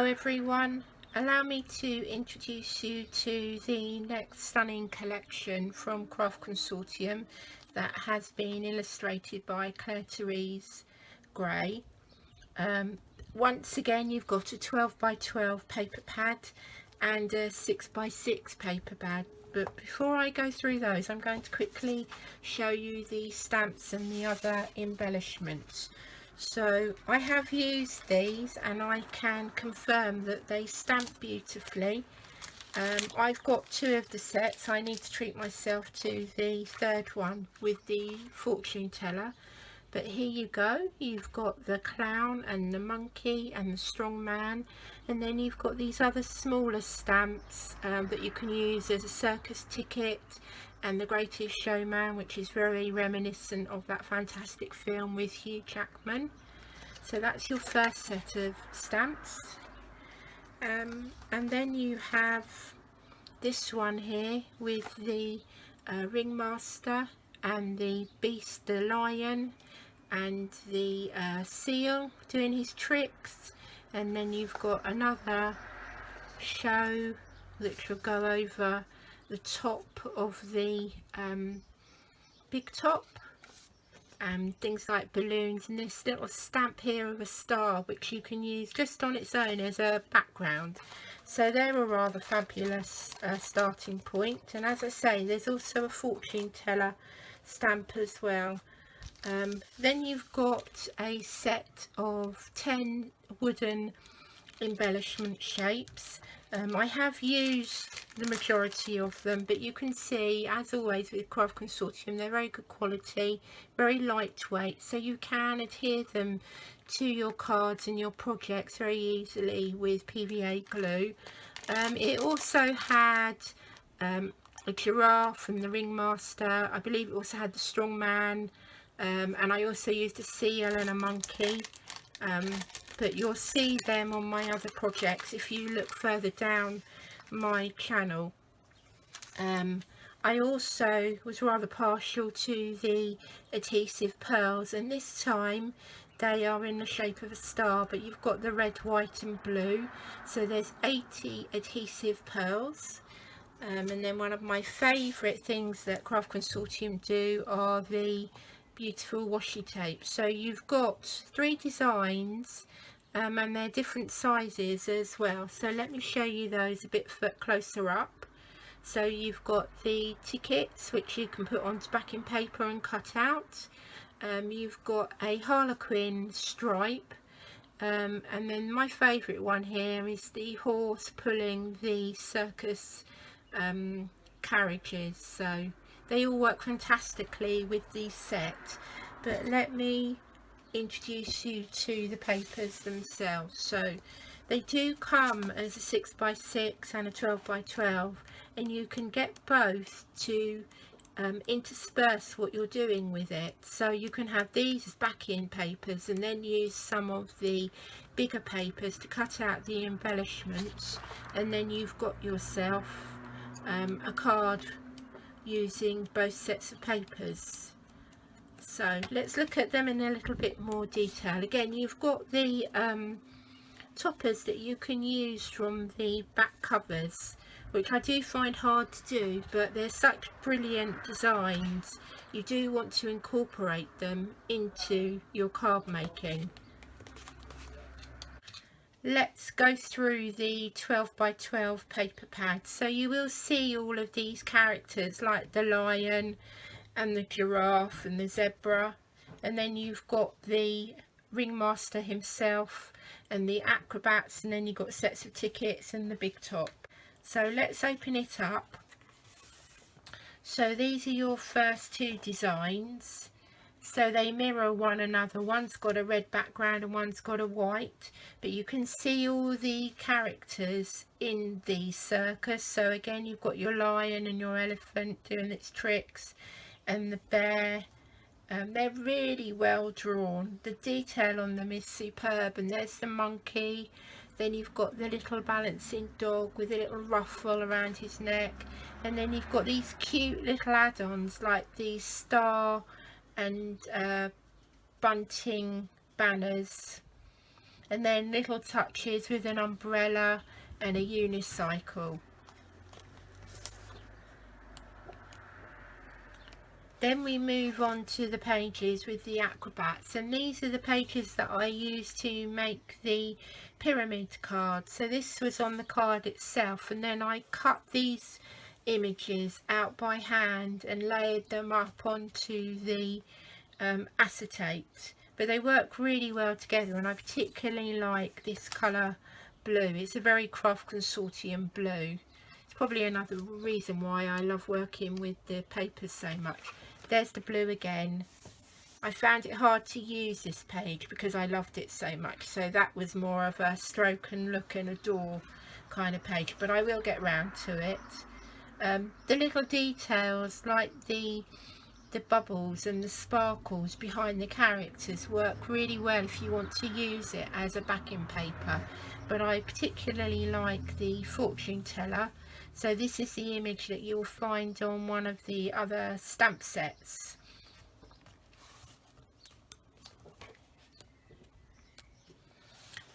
Hello everyone, allow me to introduce you to the next stunning collection from Craft Consortium that has been illustrated by Clare Therese Gray. Once again you've got a 12 by 12 paper pad and a 6 by 6 paper pad, but before I go through those I'm going to quickly show you the stamps and the other embellishments. So I have used these and I can confirm that they stamp beautifully. I've got two of the sets. I need to treat myself to the third one with the fortune teller. But here you go, you've got the clown and the monkey and the strong man, and then you've got these other smaller stamps that you can use as a circus ticket, and the Greatest Showman, which is very reminiscent of that fantastic film with Hugh Jackman. So that's your first set of stamps. And then you have this one here with the ringmaster and the beast, the lion, and the seal doing his tricks, and then you've got another show which will go over the top of the big top and things like balloons, and this little stamp here of a star which you can use just on its own as a background. So they're a rather fabulous starting point. And as I say, there's also a fortune teller stamp as well. Then you've got a set of 10 wooden embellishment shapes. I have used the majority of them, but you can see, as always with Craft Consortium, they're very good quality, very lightweight, so you can adhere them to your cards and your projects very easily with PVA glue. It also had a giraffe from the ringmaster. I believe it also had the strong man, and I also used a seal and a monkey. But you'll see them on my other projects if you look further down my channel. I also was rather partial to the Adhesive Pearls, and this time they are in the shape of a star, but you've got the red, white and blue, so there's 80 Adhesive Pearls. And then one of my favourite things that Craft Consortium do are the beautiful washi tapes. So you've got 3 designs, and they're different sizes as well, so let me show you those a bit closer up. So you've got the tickets which you can put onto backing paper and cut out. You've got a harlequin stripe, and then my favourite one here is the horse pulling the circus carriages. So they all work fantastically with the set, but let me introduce you to the papers themselves. So they do come as a 6 by 6 and a 12 by 12, and you can get both to intersperse what you're doing with it. So you can have these as backing papers and then use some of the bigger papers to cut out the embellishments, and then you've got yourself a card using both sets of papers. So let's look at them in a little bit more detail. Again, you've got the toppers that you can use from the back covers, which I do find hard to do, but they're such brilliant designs. You do want to incorporate them into your card making. Let's go through the 12 by 12 paper pads. So you will see all of these characters like the lion and the giraffe and the zebra, and then you've got the ringmaster himself and the acrobats, and then you've got sets of tickets and the big top. So let's open it up. So these are your first 2 designs. So they mirror one another. One's got a red background and one's got a white, but you can see all the characters in the circus. So again, you've got your lion and your elephant doing its tricks, and the bear. They're really well drawn. The detail on them is superb. And there's the monkey. Then you've got the little balancing dog with a little ruffle around his neck, and then you've got these cute little add-ons like the star and bunting banners. and then little touches with an umbrella and a unicycle. Then we move on to the pages with the acrobats, and these are the pages that I used to make the pyramid card. So this was on the card itself, and then I cut these images out by hand and layered them up onto the acetate. But they work really well together, and I particularly like this colour blue. It's a very Craft Consortium blue. It's probably another reason why I love working with the papers so much. There's the blue again. I found it hard to use this page because I loved it so much, so that was more of a stroke and look and adore kind of page, but I will get round to it. The little details like the bubbles and the sparkles behind the characters work really well if you want to use it as a backing paper, but I particularly like the fortune teller. So this is the image that you'll find on one of the other stamp sets.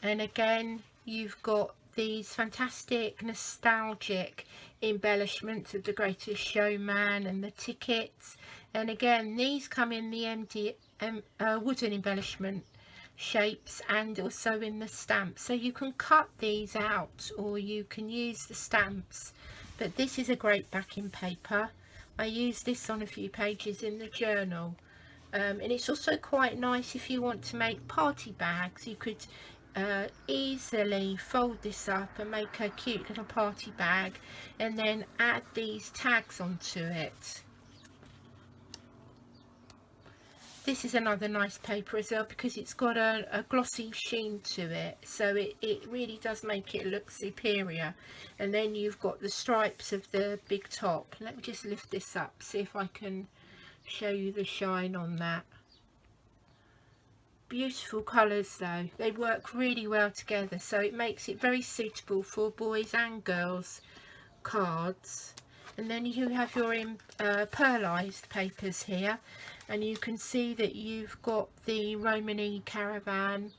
And again, you've got these fantastic nostalgic embellishments of The Greatest Showman and the tickets. And again, these come in the wooden embellishment shapes and also in the stamps. So you can cut these out or you can use the stamps. But this is a great backing paper. I used this on a few pages in the journal. And it's also quite nice if you want to make party bags. You could easily fold this up and make a cute little party bag and then add these tags onto it. This is another nice paper as well because it's got a glossy sheen to it, so it really does make it look superior. And then you've got the stripes of the big top. Let me just lift this up, see if I can show you the shine on that. Beautiful colours though, they work really well together, so it makes it very suitable for boys and girls cards. And then you have your pearlized papers here, and you can see that you've got the Romany caravan,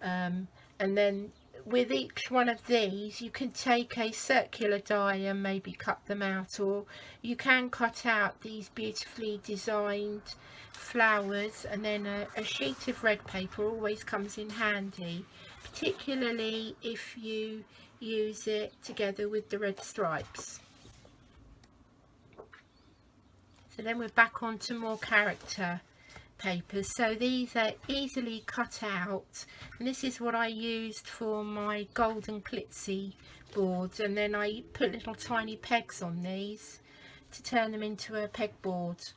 and then with each one of these you can take a circular die and maybe cut them out, or you can cut out these beautifully designed flowers, and then a sheet of red paper always comes in handy, particularly if you use it together with the red stripes. So then we're back onto more character papers. So these are easily cut out, and this is what I used for my golden glitzy boards, and then I put little tiny pegs on these to turn them into a pegboard,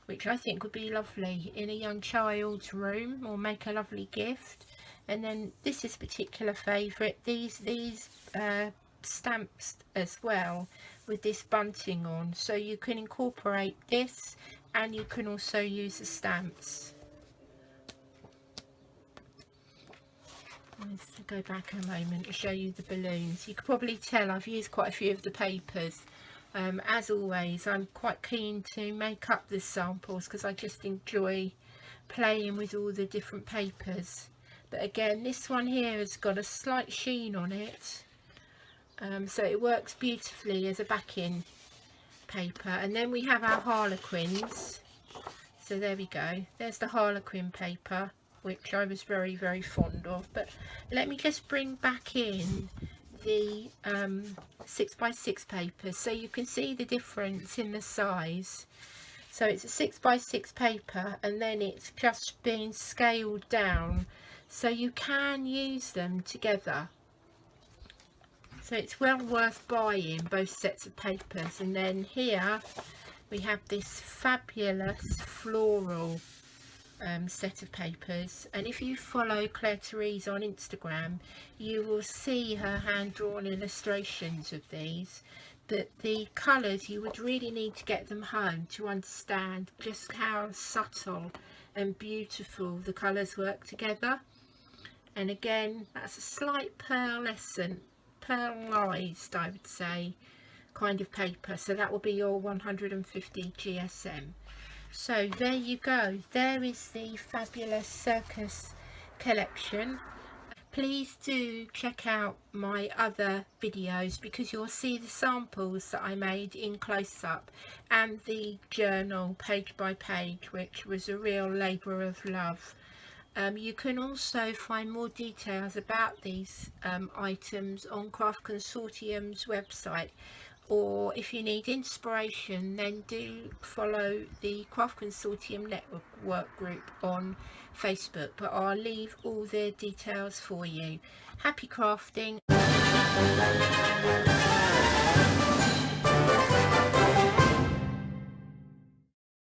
which I think would be lovely in a young child's room or make a lovely gift. And then this is a particular favourite, these stamps as well with this bunting on, so you can incorporate this and you can also use the stamps. Let's go back a moment to show you the balloons. You can probably tell I've used quite a few of the papers. As always, I'm quite keen to make up the samples because I just enjoy playing with all the different papers. But again, this one here has got a slight sheen on it, so it works beautifully as a backing paper. And then we have our harlequins. So there we go, there's the harlequin paper, which I was very fond of. But let me just bring back in the 6x6 papers so you can see the difference in the size. So it's a 6x6 paper, and then it's just been scaled down so you can use them together. So it's well worth buying both sets of papers. And then here we have this fabulous floral set of papers, and if you follow Clare Therese on Instagram you will see her hand-drawn illustrations of these. But the colours, you would really need to get them home to understand just how subtle and beautiful the colours work together. And again, that's a slight pearlescent, pearlized I would say, kind of paper. So that will be your 150 GSM. So there you go, there is the fabulous Circus collection. Please do check out my other videos because you'll see the samples that I made in close-up and the journal page by page, which was a real labour of love. You can also find more details about these items on Craft Consortium's website, or if you need inspiration, then do follow the Craft Consortium network group on Facebook, but I'll leave all the details for you. Happy crafting.